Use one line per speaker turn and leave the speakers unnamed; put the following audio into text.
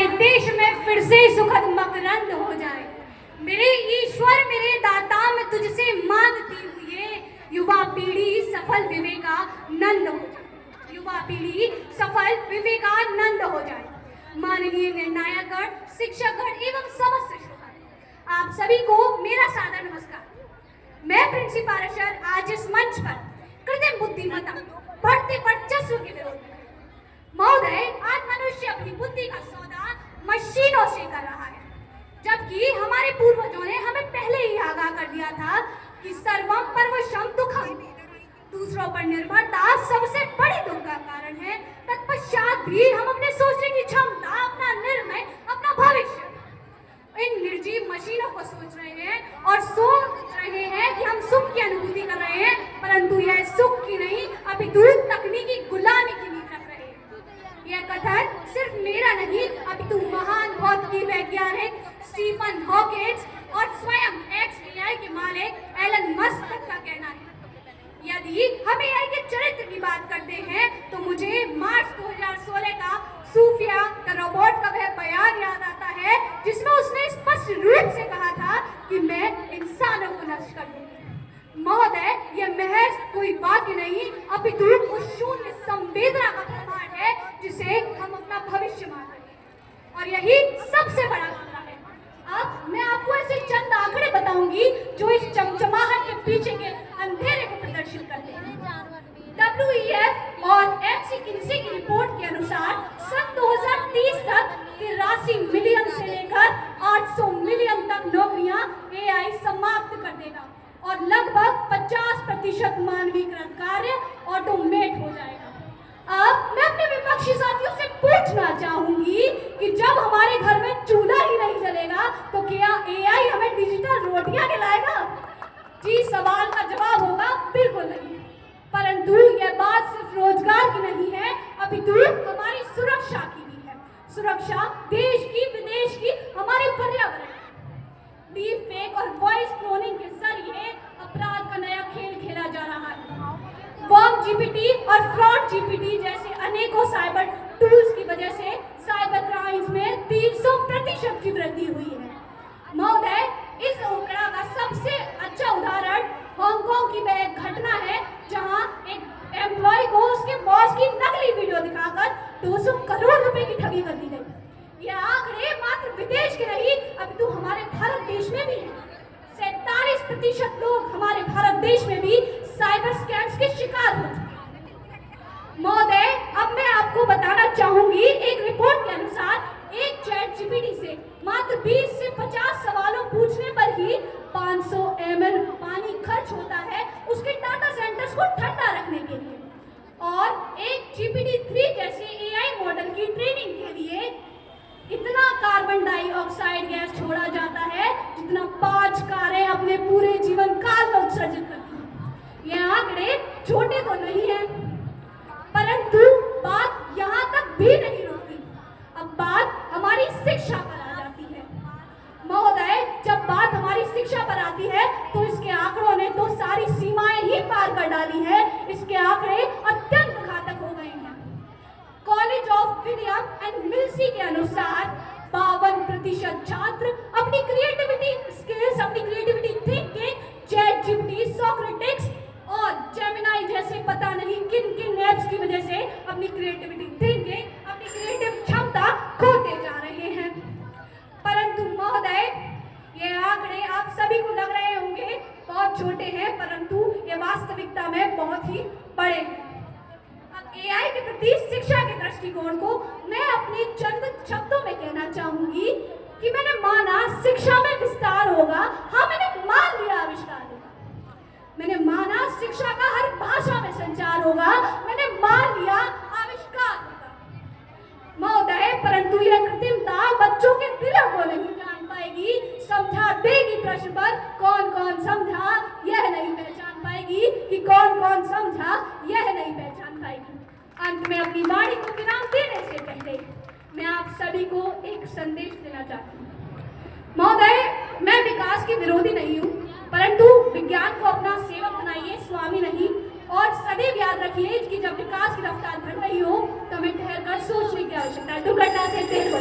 हमारे देश में फिर से सुखद मकरंद हो जाए। मेरे ईश्वर मेरे दाता, मैं तुझसे मांगती हूँ ये युवा पीढ़ी सफल विवेकानंद हो जाए, युवा पीढ़ी सफल विवेकानंद हो जाए। माननीय निर्णायकगण, शिक्षकगण एवं समस्त श्रोतागण, आप सभी को मेरा सादर नमस्कार। मैं प्रिंसिपल पार्षद आज इस मंच पर कृत्रिम बुद्धिमत्ता, बढ़ते वर्चस्व के विरोध में महोदय, आज मनुष्य अपनी बुद्धि का सौदा मशीनों से कर रहा है, जबकि हमारे पूर्वजों ने हमें पहले ही आगाह कर दिया था कि सर्वम परवशम दुखम, दूसरों पर निर्भरता सबसे बड़ी दुख का कारण है। तत्पश्चात भी हम अपने सोचने की क्षमता, अपना निर्णय, अपना भविष्य इन निर्जीव मशीनों को सोच रहे हैं और सोच रहे हैं कि हम सुख की अनुभूति कर रहे हैं, परंतु यह सुख की नहीं अपितु तकनीकी गुलामी की नींव रख रहे हैं। यह कथन सिर्फ मेरा नहीं अपितु महान भौतिकी वैज्ञानिक स्टीफन हॉकिंस और स्वयं XAI के मालिक एलन मस्क का कहना है। यदि हम AI के चरित्र की बात करते हैं तो मुझे मार्च 2016 का सूफिया द रोबोट का वह बयान याद आता है जिसमें उसने स्पष्ट रूप से कहा था कि मैं इंसानों को नष्ट कर दूंगी। महोदय, यह महज कोई वाक्य नहीं अपितु उस शून्य संवेदना का प्रमाण है जिसे हम अपना भविष्य मान रहे हैं, और यही सबसे बड़ा खतरा है। अब मैं आपको ऐसे चंद आंकड़े बताऊंगी जो इस चमचमाहट के पीछे के अंधेरे को प्रदर्शित करते हैं। WEF और McKinsey की रिपोर्ट के अनुसार सन 2030 तक 83 मिलियन से लेकर 800 मिलियन तक नौकरियां AI समाप्त कर देगा और लगभग 50% मानवीकृत कार्य ऑटोमेट हो जाएगा। अब मैं अपने विपक्षी साथियों से पूछना चाहूंगी कि जब हमारे घर में चूल्हा ही नहीं जलेगा तो क्या AI हमें डिजिटल रोटियां खिलाएगा? जी, सवाल का जवाब होगा बिल्कुल नहीं। परंतु यह बात सिर्फ रोजगार की नहीं है अपितु हमारी सुरक्षा की भी है। सुरक्षा देश की, विदेश की, हमारे पर्यावरण। डीप फेक और वॉइस क्लोनिंग के जरिए अपराध का नया खेल खेला जा रहा है। वर्म GPT और फ्रॉड GPT जैसे अनेकों साइबर टूल्स की वजह से साइबर क्राइम्स में 300% की वृद्धि हुई है। महोदय, इस आंकड़ा का सबसे अच्छा उदाहरण हांगकांग की वह घटना है जहां एक एम्प्लॉय को उसके बॉस की नकली वीडियो दिखाकर 200 करोड़ रुपए की ठगी कर दी गई। यह आंकड़े मात्र विदेश के नहीं अपितु हमारे भारत देश में भी है। 47% लोग हमारे भारत देश में भी साइबर स्कैम्स के शिकार हो चुके हैं। महोदय, अब मैं आपको बताना चाहूंगी, एक रिपोर्ट के अनुसार एक चैट GPT से मात्र 20 से 50 सवालों पूछने पर ही 500 ml पानी खर्च होता है उसके डाटा सेंटर्स को ठंडा रखने के लिए, और एक GPT-3 जैसे AI मॉडल की ट्रेनिंग के लिए इतना कार्बन डाइऑक्साइड गैस छोड़ा जाता है जितना 5 कारें अपने पूरे जीवन काल में उत्सर्जित करती हैं। यह आंकड़े छोटे तो नहीं हैं, परंतु बात यहाँ तक भी नहीं रुकती। अब बात हमारी शिक्षा पर आ जाती है। महोदय, जब बात हमारी शिक्षा पर आती है तो इसके आंकड़ों ने तो सारी सीमाएं ही पार कर डाली है। इसके आंकड़े अत्यंत घातक हो गए हैं। College of William and Milcy के अनुसार 52% छात्र अपनी क्रिएटिविटी स्किल्स, अपनी क्रिएटिविटी थिंकिंग चैट GPT, सोक्रेटिक्स और जेमिनाई जैसे पता नहीं किन किन ऐप्स की वजह से अपनी क्रिएटिविटी थिंकिंग, अपनी क्रिएटिव क्षमता खोते जा रहे हैं। परंतु महोदय, ये आंकड़े आप सभी को लग रहे होंगे बहुत छोटे हैं, परंतु ये वास्तविकता में बहुत ही बड़े हैं। अब AI के प्रति शिक्षा के दृष्टिकोण को मैं अपने चंद शब्दों में कहना चाहूंगी कि मैंने माना शिक्षा में विस्तार होगा। हाँ, मैंने मान लिया आविष्कार होगा। मैंने माना शिक्षा का हर भाषा में संचार होगा। मैंने मान लिया आविष्कार होगा। महोदय, परंतु यह कृत्रिमता बच्चों के दिलों को नहीं जान पाएगी, समझा देगी प्रश्न पर कौन कौन समझा यह नहीं पहचान पाएगी कि कौन कौन समझा यह नहीं पहचान पाएगी। अंत में अपनी वाणी को विराम देने से पहले मैं आप सभी को एक संदेश देना चाहती हूँ। महोदय, मैं विकास के विरोधी नहीं हूँ, परंतु विज्ञान को अपना सेवक बनाइए, स्वामी नहीं। और सदैव याद रखिए कि जब विकास की रफ्तार बढ़ रही हो तो हमें ठहर कर सोचने की आवश्यकता है। दुर्घटना से तेज